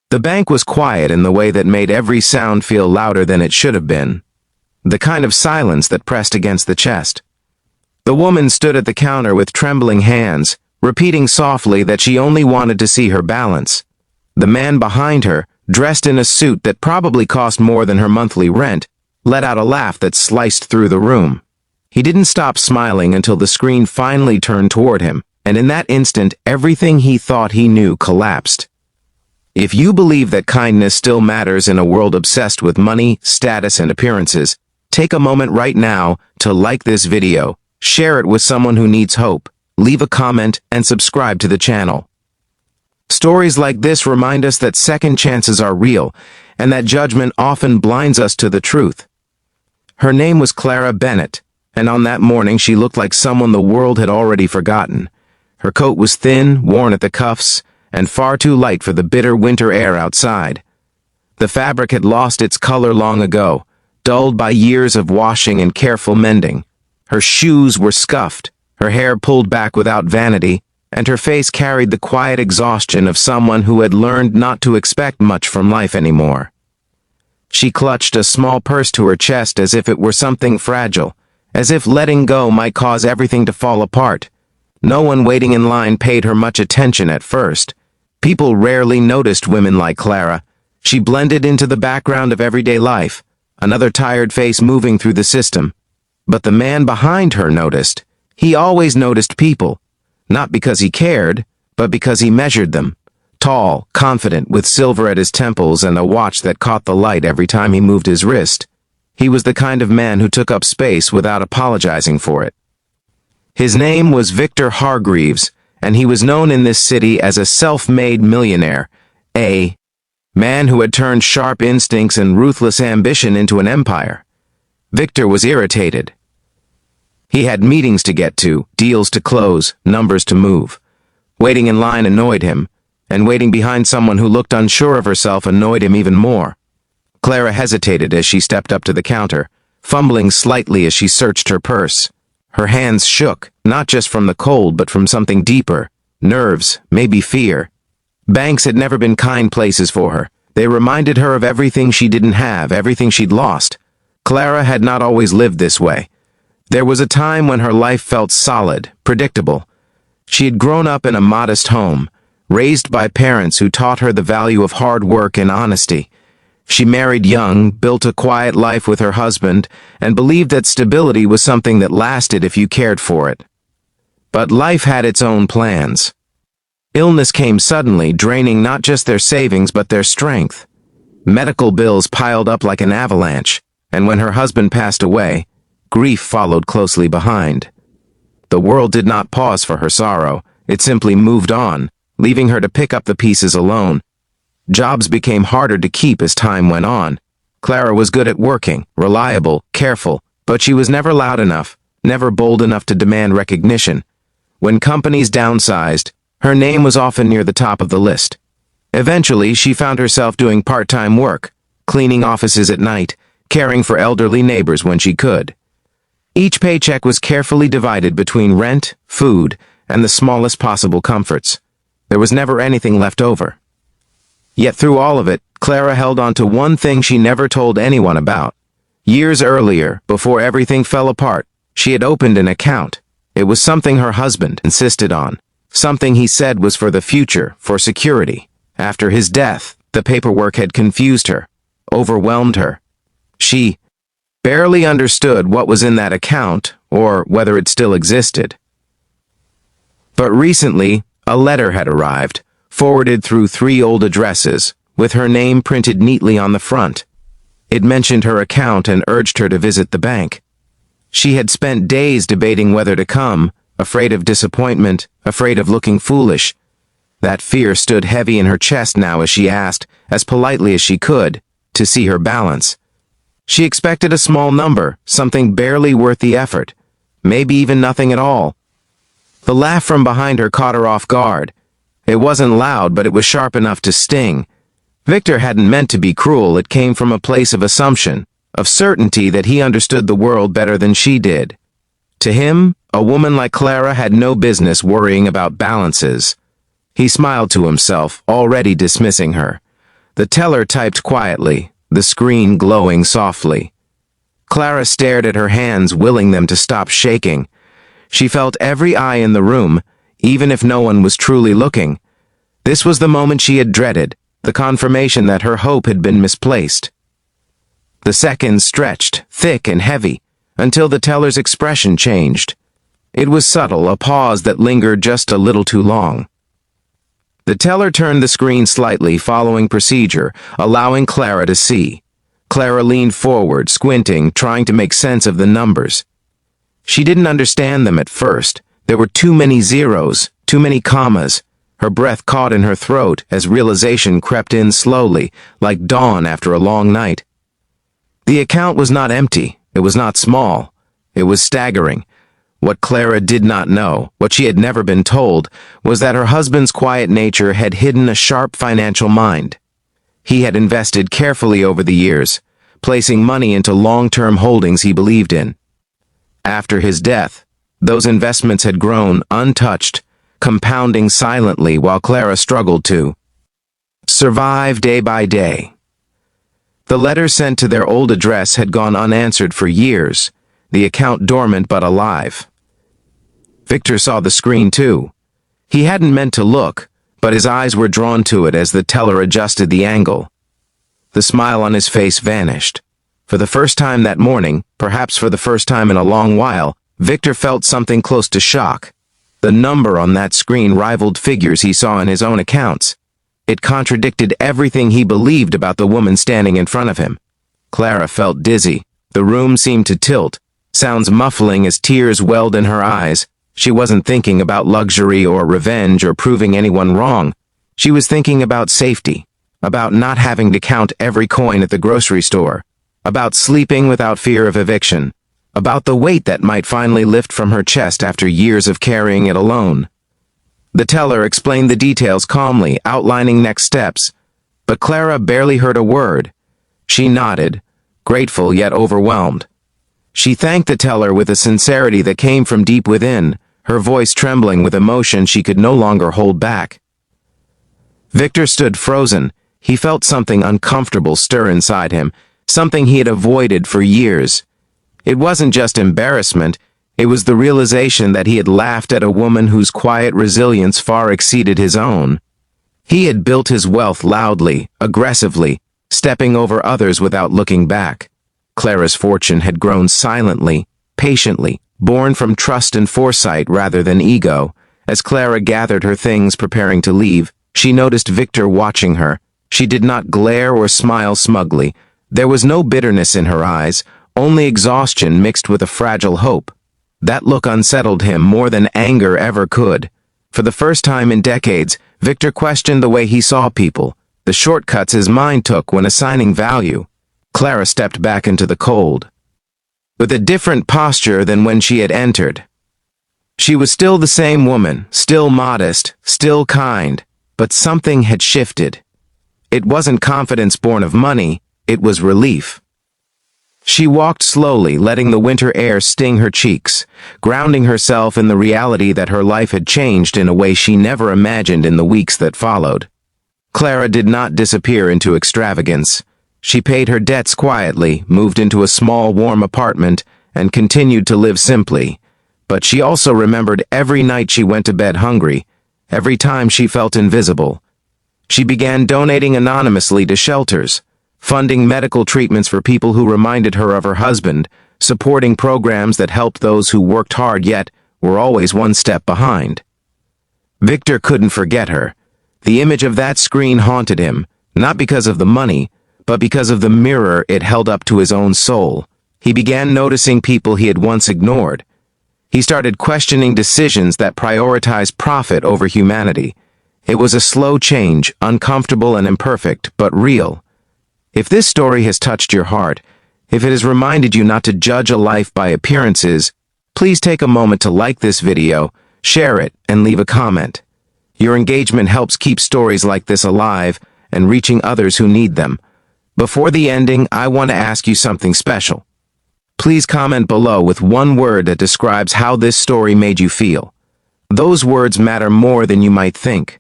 The bank was quiet in the way that made every sound feel louder than it should have been. The kind of silence that pressed against the chest. The woman stood at the counter with trembling hands, repeating softly that she only wanted to see her balance. The man behind her, dressed in a suit that probably cost more than her monthly rent, let out a laugh that sliced through the room. He didn't stop smiling until the screen finally turned toward him, and in that instant everything he thought he knew collapsed. If you believe that kindness still matters in a world obsessed with money, status, and appearances, take a moment right now to like this video, share it with someone who needs hope, leave a comment, and subscribe to the channel. Stories like this remind us that second chances are real, and that judgment often blinds us to the truth. Her name was Clara Bennett, and on that morning she looked like someone the world had already forgotten. Her coat was thin, worn at the cuffs, and far too light for the bitter winter air outside. The fabric had lost its color long ago, dulled by years of washing and careful mending. Her shoes were scuffed, her hair pulled back without vanity, and her face carried the quiet exhaustion of someone who had learned not to expect much from life anymore. She clutched a small purse to her chest as if it were something fragile, as if letting go might cause everything to fall apart. No one waiting in line paid her much attention at first. People rarely noticed women like Clara. She blended into the background of everyday life, another tired face moving through the system. But the man behind her noticed. He always noticed people, not because he cared, but because he measured them. Tall, confident, with silver at his temples and a watch that caught the light every time he moved his wrist. He was the kind of man who took up space without apologizing for it. His name was Victor Hargreaves, and he was known in this city as a self-made millionaire, a man who had turned sharp instincts and ruthless ambition into an empire. Victor was irritated. He had meetings to get to, deals to close, numbers to move. Waiting in line annoyed him, and waiting behind someone who looked unsure of herself annoyed him even more. Clara hesitated as she stepped up to the counter, fumbling slightly as she searched her purse. Her hands shook, not just from the cold but from something deeper, nerves, maybe fear. Banks had never been kind places for her. They reminded her of everything she didn't have, everything she'd lost. Clara had not always lived this way. There was a time when her life felt solid, predictable. She had grown up in a modest home, raised by parents who taught her the value of hard work and honesty. She married young, built a quiet life with her husband, and believed that stability was something that lasted if you cared for it. But life had its own plans. Illness came suddenly, draining not just their savings but their strength. Medical bills piled up like an avalanche, and when her husband passed away, grief followed closely behind. The world did not pause for her sorrow. It simply moved on, leaving her to pick up the pieces alone. Jobs became harder to keep as time went on. Clara was good at working, reliable, careful, but she was never loud enough, never bold enough to demand recognition. When companies downsized, her name was often near the top of the list. Eventually, she found herself doing part-time work, cleaning offices at night, caring for elderly neighbors when she could. Each paycheck was carefully divided between rent, food, and the smallest possible comforts. There was never anything left over. Yet through all of it, Clara held on to one thing she never told anyone about. Years earlier, before everything fell apart, she had opened an account. It was something her husband insisted on, something he said was for the future, for security. After his death, the paperwork had confused her, overwhelmed her. She barely understood what was in that account or whether it still existed. But recently, a letter had arrived, forwarded through 3 old addresses, with her name printed neatly on the front. It mentioned her account and urged her to visit the bank. She had spent days debating whether to come, afraid of disappointment, afraid of looking foolish. That fear stood heavy in her chest now as she asked, as politely as she could, to see her balance. She expected a small number, something barely worth the effort, maybe even nothing at all. The laugh from behind her caught her off guard. It wasn't loud, but it was sharp enough to sting. Victor hadn't meant to be cruel. It came from a place of assumption, of certainty that he understood the world better than she did. To him, a woman like Clara had no business worrying about balances. He smiled to himself, already dismissing her. The teller typed quietly, the screen glowing softly. Clara stared at her hands, willing them to stop shaking. She felt every eye in the room, even if no one was truly looking. This was the moment she had dreaded, the confirmation that her hope had been misplaced. The seconds stretched, thick and heavy, until the teller's expression changed. It was subtle, a pause that lingered just a little too long. The teller turned the screen slightly, following procedure, allowing Clara to see. Clara leaned forward, squinting, trying to make sense of the numbers. She didn't understand them at first. There were too many zeros, too many commas. Her breath caught in her throat as realization crept in slowly, like dawn after a long night. The account was not empty. It was not small. It was staggering. What Clara did not know, what she had never been told, was that her husband's quiet nature had hidden a sharp financial mind. He had invested carefully over the years, placing money into long-term holdings he believed in. After his death, those investments had grown untouched, compounding silently while Clara struggled to survive day by day. The letters sent to their old address had gone unanswered for years, the account dormant but alive. Victor saw the screen too. He hadn't meant to look, but his eyes were drawn to it as the teller adjusted the angle. The smile on his face vanished. For the first time that morning, perhaps for the first time in a long while, Victor felt something close to shock. The number on that screen rivaled figures he saw in his own accounts. It contradicted everything he believed about the woman standing in front of him. Clara felt dizzy. The room seemed to tilt, sounds muffling as tears welled in her eyes. She wasn't thinking about luxury or revenge or proving anyone wrong. She was thinking about safety, about not having to count every coin at the grocery store, about sleeping without fear of eviction, about the weight that might finally lift from her chest after years of carrying it alone. The teller explained the details calmly, outlining next steps, but Clara barely heard a word. She nodded, grateful yet overwhelmed. She thanked the teller with a sincerity that came from deep within, her voice trembling with emotion she could no longer hold back. Victor stood frozen. He felt something uncomfortable stir inside him, something he had avoided for years. It wasn't just embarrassment, it was the realization that he had laughed at a woman whose quiet resilience far exceeded his own. He had built his wealth loudly, aggressively, stepping over others without looking back. Clara's fortune had grown silently, patiently, born from trust and foresight rather than ego. As Clara gathered her things preparing to leave, she noticed Victor watching her. She did not glare or smile smugly. There was no bitterness in her eyes, only exhaustion mixed with a fragile hope. That look unsettled him more than anger ever could. For the first time in decades, Victor questioned the way he saw people, the shortcuts his mind took when assigning value. Clara stepped back into the cold, with a different posture than when she had entered. She was still the same woman, still modest, still kind, but something had shifted. It wasn't confidence born of money, it was relief. She walked slowly, letting the winter air sting her cheeks, grounding herself in the reality that her life had changed in a way she never imagined in the weeks that followed. Clara did not disappear into extravagance. She paid her debts quietly, moved into a small, warm apartment, and continued to live simply. But she also remembered every night she went to bed hungry, every time she felt invisible. She began donating anonymously to shelters, funding medical treatments for people who reminded her of her husband, supporting programs that helped those who worked hard yet were always one step behind. Victor couldn't forget her. The image of that screen haunted him, not because of the money, but because of the mirror it held up to his own soul. He began noticing people he had once ignored. He started questioning decisions that prioritized profit over humanity. It was a slow change, uncomfortable and imperfect, but real. If this story has touched your heart, if it has reminded you not to judge a life by appearances, please take a moment to like this video, share it, and leave a comment. Your engagement helps keep stories like this alive and reaching others who need them. Before the ending, I want to ask you something special. Please comment below with one word that describes how this story made you feel. Those words matter more than you might think.